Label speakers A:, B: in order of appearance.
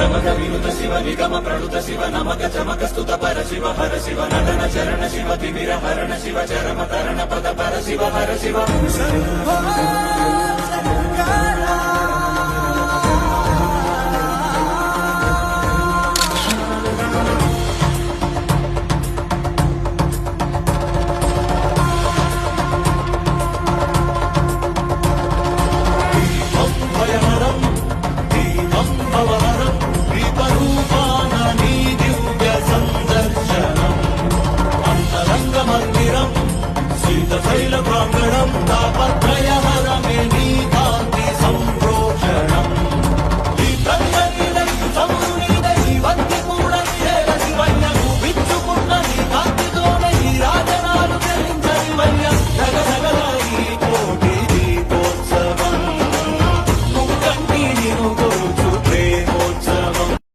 A: ప్రమద వినుత శివ నిగమ ప్రణుత శివ నమక చమక స్తుత పర శివ హర శివ నటన చరణ శివ తిమిర హరణ శివ చరమ తరణ పద పర శివ హర శివ భయహరం దీపం భవహరం దీపరూపా